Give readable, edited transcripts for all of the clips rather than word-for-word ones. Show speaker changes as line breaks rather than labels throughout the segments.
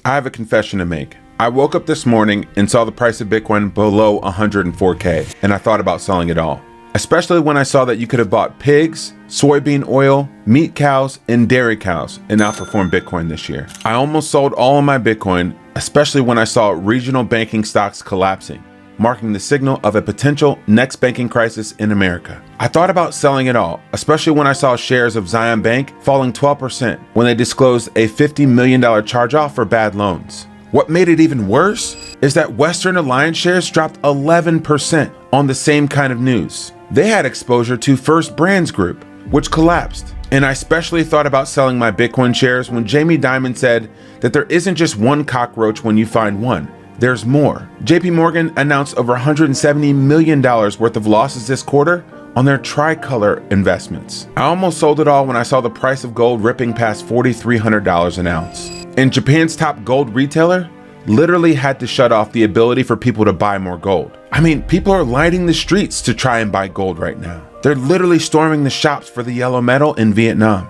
I have a confession to make. I woke up this morning and saw the price of Bitcoin below 104K, and I thought about selling it all. Especially when I saw that you could have bought pigs, soybean oil, meat cows, and dairy cows and outperformed Bitcoin this year. I almost sold all of my Bitcoin, especially when I saw regional banking stocks collapsing, marking the signal of a potential next banking crisis in America. I thought about selling it all, especially when I saw shares of Zion Bank falling 12% when they disclosed a $50 million charge-off for bad loans. What made it even worse is that Western Alliance shares dropped 11% on the same kind of news. They had exposure to First Brands Group, which collapsed. And I especially thought about selling my Bitcoin shares when Jamie Dimon said that there isn't just one cockroach when you find one. There's more. JP Morgan announced over $170 million worth of losses this quarter on their tricolor investments. I almost sold it all when I saw the price of gold ripping past $4,300 an ounce. And Japan's top gold retailer literally had to shut off the ability for people to buy more gold. I mean, people are lining the streets to try and buy gold right now. They're literally storming the shops for the yellow metal in Vietnam.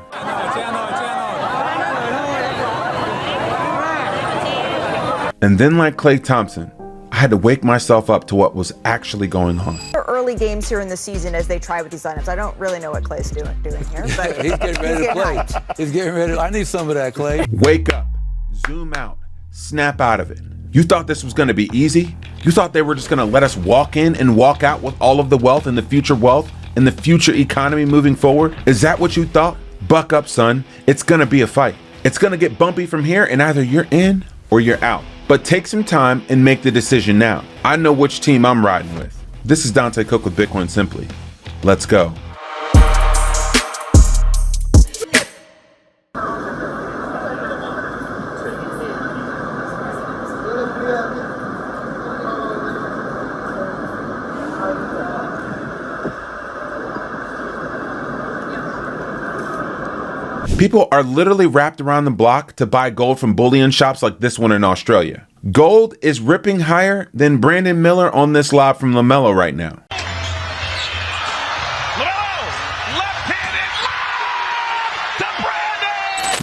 And then, like Klay Thompson, I had to wake myself up to what was actually going on.
Early games here in the season as they try with these lineups. I don't really know what Klay's doing here, but
he's getting ready to play. Hyped. He's getting ready. I need some of that, Klay.
Wake up, zoom out, snap out of it. You thought this was going to be easy? You thought they were just going to let us walk in and walk out with all of the wealth and the future economy moving forward? Is that what you thought? Buck up, son. It's going to be a fight. It's going to get bumpy from here, and either you're in or you're out. But take some time and make the decision now. I know which team I'm riding with. This is Dante Cook with Bitcoin Simply. Let's go. People are literally wrapped around the block to buy gold from bullion shops like this one in Australia. Gold is ripping higher than Brandon Miller on this live from LaMelo right now.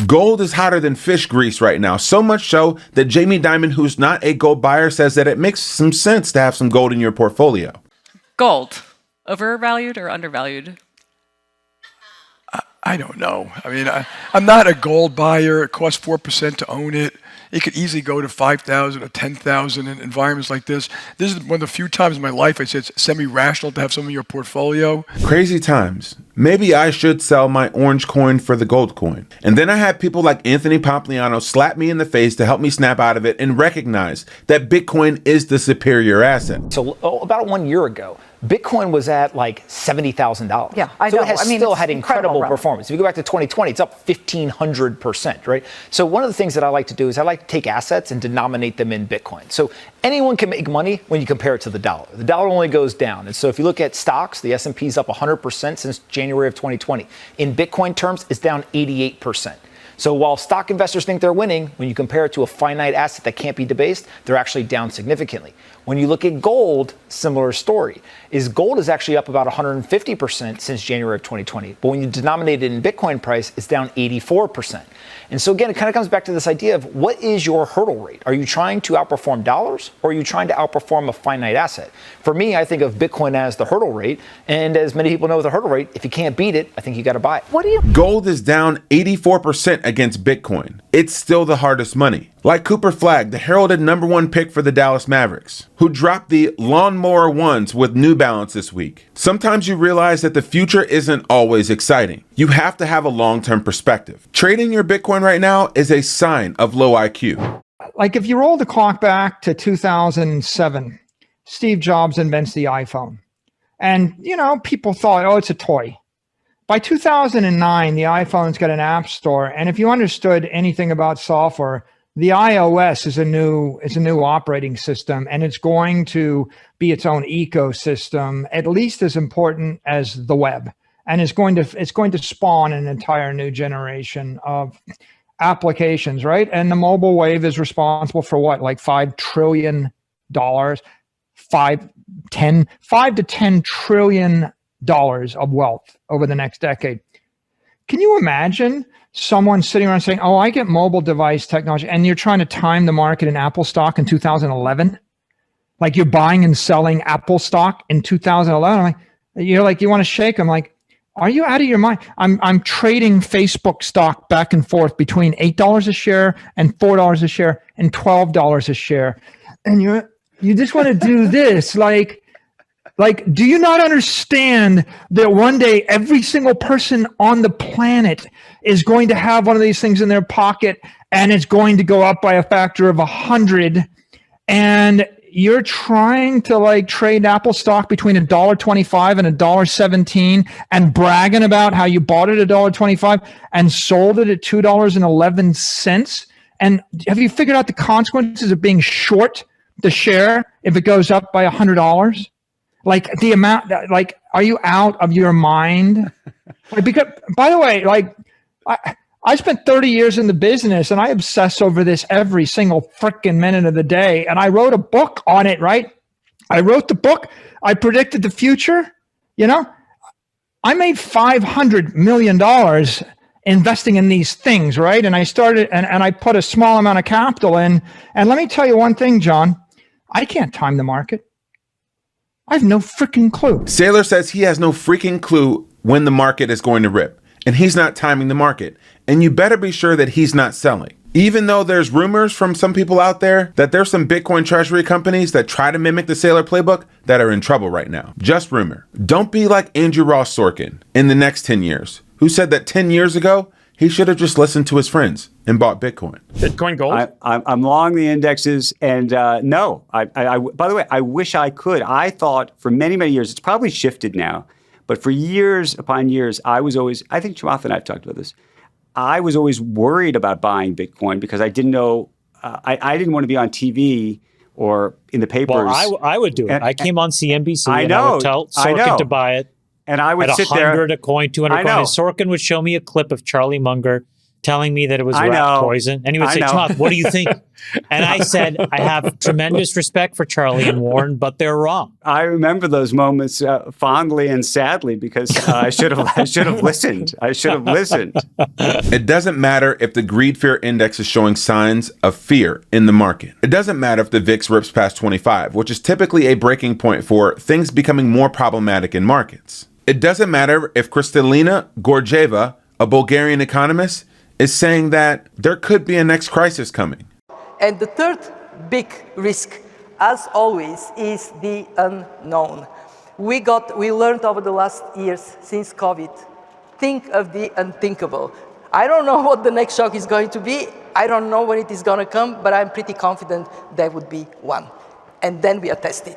Gold is hotter than fish grease right now, so much so that Jamie Dimon, who's not a gold buyer, says that it makes some sense to have some gold in your portfolio.
Gold, overvalued or undervalued?
I don't know. I mean, I'm not a gold buyer. It costs 4% to own it. It could easily go to 5,000 or 10,000 in environments like this. This is one of the few times in my life I said it's semi-rational to have some of your portfolio.
Crazy times. Maybe I should sell my orange coin for the gold coin. And then I had people like Anthony Pompliano slap me in the face to help me snap out of it and recognize that Bitcoin is the superior asset.
So about 1 year ago, Bitcoin was at like $70,000.
Yeah, I know.
So it has still had incredible performance. If you go back to 2020, it's up 1,500%, right? So one of the things that I like to do is I like to take assets and denominate them in Bitcoin. So anyone can make money when you compare it to the dollar. The dollar only goes down. And so if you look at stocks, the S&P is up 100% since January of 2020. In Bitcoin terms, it's down 88%. So while stock investors think they're winning, when you compare it to a finite asset that can't be debased, they're actually down significantly. When you look at gold, similar story. Gold is actually up about 150% since January of 2020. But when you denominate it in Bitcoin price, it's down 84%. And so again, it kind of comes back to this idea of what is your hurdle rate? Are you trying to outperform dollars or are you trying to outperform a finite asset? For me, I think of Bitcoin as the hurdle rate. And as many people know with the hurdle rate, if you can't beat it, I think you got to buy it.
Gold is down 84% against Bitcoin. It's still the hardest money. Like Cooper Flagg, the heralded #1 pick for the Dallas Mavericks, who dropped the Lawnmower 1s with New Balance this week. Sometimes you realize that the future isn't always exciting. You have to have a long-term perspective. Trading your Bitcoin right now is a sign of low IQ.
Like if you roll the clock back to 2007, Steve Jobs invents the iPhone. And, people thought, oh, it's a toy. By 2009, the iPhone's got an app store. And if you understood anything about software, the iOS is a new operating system, and it's going to be its own ecosystem, at least as important as the web. And it's going to spawn an entire new generation of applications, right? And the mobile wave is responsible for what, like $5 trillion, 5 to 10 trillion dollars of wealth over the next decade. Can you imagine someone sitting around saying, oh, I get mobile device technology, and you're trying to time the market in Apple stock in 2011? Like you're buying and selling Apple stock in 2011. I'm like, you're like, you want to shake? I'm like, are you out of your mind? I'm trading Facebook stock back and forth between $8 a share and $4 a share and $12 a share. And you just want to do this. Like, do you not understand that one day every single person on the planet is going to have one of these things in their pocket and it's going to go up by a factor of 100, and you're trying to like trade Apple stock between $1.25 and $1.17 and bragging about how you bought it at $1.25 and sold it at $2.11. And have you figured out the consequences of being short the share if it goes up by $100? Like the amount, like, are you out of your mind? Like, because, by the way, like I spent 30 years in the business and I obsess over this every single freaking minute of the day. And I wrote a book on it, right? I wrote the book. I predicted the future. You know, I made $500 million investing in these things, right? And I started, and I put a small amount of capital in. And let me tell you one thing, John, I can't time the market. I have no freaking clue.
Saylor says he has no freaking clue when the market is going to rip, and he's not timing the market. And you better be sure that he's not selling. Even though there's rumors from some people out there that there's some Bitcoin treasury companies that try to mimic the Saylor playbook that are in trouble right now. Just rumor. Don't be like Andrew Ross Sorkin in the next 10 years, who said that 10 years ago, he should have just listened to his friends and bought Bitcoin.
Bitcoin gold?
I'm long the indexes, and no. By the way, I wish I could. I thought for many, many years, it's probably shifted now, but for years upon years, I think Chamath and I have talked about this, I was always worried about buying Bitcoin because I didn't know, I didn't want to be on TV or in the papers.
Well, I would do it. I came on CNBC
I
and I would tell Sorkin to buy it.
And I would
at
sit there.
100 a coin, 200 a coin. And Sorkin would show me a clip of Charlie Munger telling me that it was rat poison. And he would say, Chamath, what do you think? And I said, I have tremendous respect for Charlie and Warren, but they're wrong.
I remember those moments fondly and sadly because I should have listened. I should have listened.
It doesn't matter if the greed fear index is showing signs of fear in the market. It doesn't matter if the VIX rips past 25, which is typically a breaking point for things becoming more problematic in markets. It doesn't matter if Kristalina Georgieva, a Bulgarian economist, is saying that there could be a next crisis coming.
And the third big risk, as always, is the unknown. We learned over the last years since COVID, think of the unthinkable. I don't know what the next shock is going to be. I don't know when it is going to come, but I'm pretty confident there would be one. And then we are tested.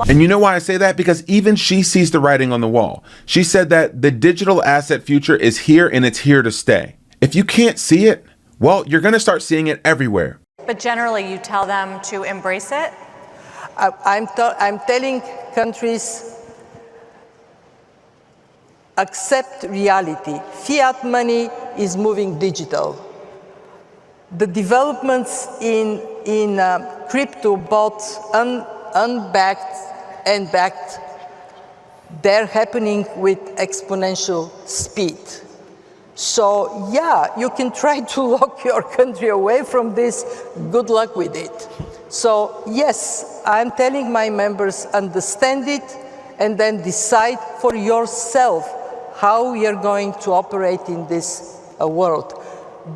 And you know why I say that? Because even she sees the writing on the wall. She said that the digital asset future is here and it's here to stay. If you can't see it, well, you're going to start seeing it everywhere.
But generally, you tell them to embrace it?
I'm telling countries, accept reality. Fiat money is moving digital. The developments in crypto, both unbacked and backed, they're happening with exponential speed. So yeah, you can try to lock your country away from this. Good luck with it. So yes, I'm telling my members, understand it and then decide for yourself how you're going to operate in this world.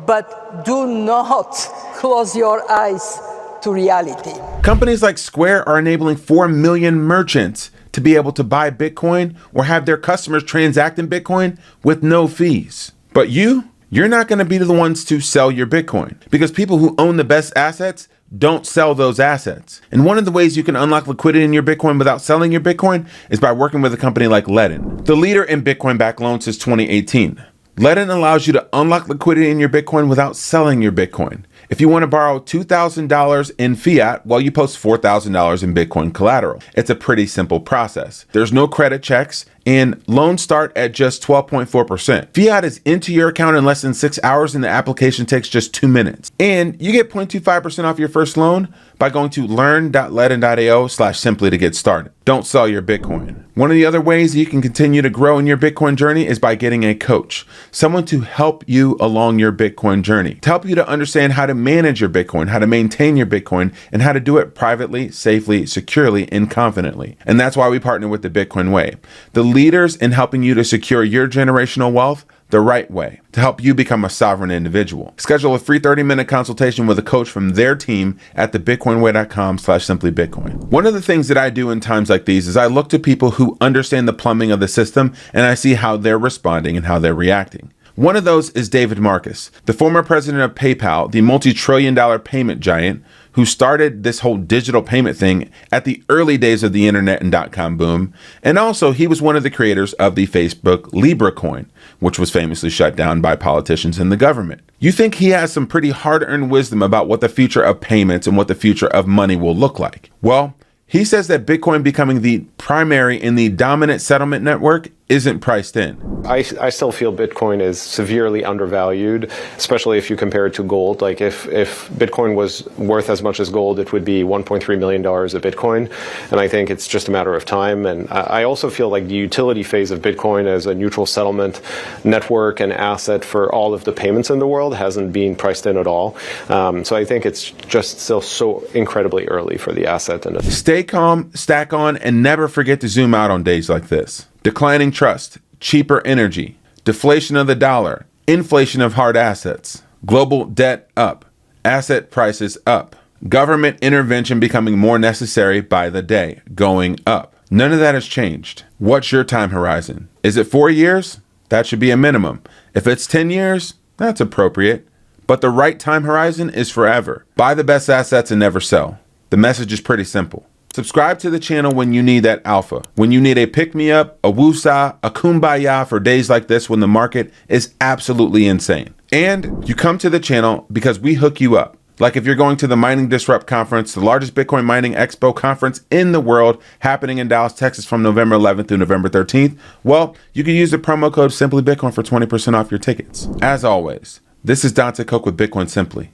But do not close your eyes to reality.
Companies like Square are enabling 4 million merchants to be able to buy Bitcoin or have their customers transact in Bitcoin with no fees. But you're not going to be the ones to sell your Bitcoin because people who own the best assets don't sell those assets. And one of the ways you can unlock liquidity in your Bitcoin without selling your Bitcoin is by working with a company like Ledn, the leader in Bitcoin-backed loans since 2018. Ledn allows you to unlock liquidity in your Bitcoin without selling your Bitcoin. If you want to borrow $2,000 in fiat, well, you post $4,000 in Bitcoin collateral. It's a pretty simple process. There's no credit checks, and loans start at just 12.4%. Fiat is into your account in less than 6 hours, and the application takes just 2 minutes. And you get 0.25% off your first loan by going to learn.ledn.io/simply to get started. Don't sell your Bitcoin. One of the other ways you can continue to grow in your Bitcoin journey is by getting a coach, someone to help you along your Bitcoin journey, to help you to understand how to manage your Bitcoin, how to maintain your Bitcoin, and how to do it privately, safely, securely, and confidently. And that's why we partner with the Bitcoin Way, the leaders in helping you to secure your generational wealth the right way, to help you become a sovereign individual. Schedule a free 30-minute consultation with a coach from their team at thebitcoinway.com/simplybitcoin. One of the things that I do in times like these is I look to people who understand the plumbing of the system, and I see how they're responding and how they're reacting. One of those is David Marcus, the former president of PayPal, the multi-trillion-dollar payment giant who started this whole digital payment thing at the early days of the internet and .com boom. And also, he was one of the creators of the Facebook Libra coin, which was famously shut down by politicians and the government. You think he has some pretty hard-earned wisdom about what the future of payments and what the future of money will look like. Well, he says that Bitcoin becoming the primary and the dominant settlement network isn't priced in.
I still feel Bitcoin is severely undervalued, especially if you compare it to gold. Like if Bitcoin was worth as much as gold, it would be $1.3 million a Bitcoin. And I think it's just a matter of time. And I also feel like the utility phase of Bitcoin as a neutral settlement network and asset for all of the payments in the world hasn't been priced in at all. So I think it's just still so incredibly early for the asset.
Stay calm, stack on, and never forget to zoom out on days like this. Declining trust, cheaper energy, deflation of the dollar, inflation of hard assets, global debt up, asset prices up, government intervention becoming more necessary by the day, going up. None of that has changed. What's your time horizon? Is it 4 years? That should be a minimum. If it's 10 years, that's appropriate. But the right time horizon is forever. Buy the best assets and never sell. The message is pretty simple. Subscribe to the channel when you need that alpha, when you need a pick-me-up, a woosah, a kumbaya for days like this when the market is absolutely insane. And you come to the channel because we hook you up. Like if you're going to the Mining Disrupt Conference, the largest Bitcoin mining expo conference in the world, happening in Dallas, Texas from November 11th through November 13th, well, you can use the promo code SimplyBitcoin for 20% off your tickets. As always, this is Dante Coke with Bitcoin Simply.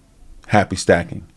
Happy stacking.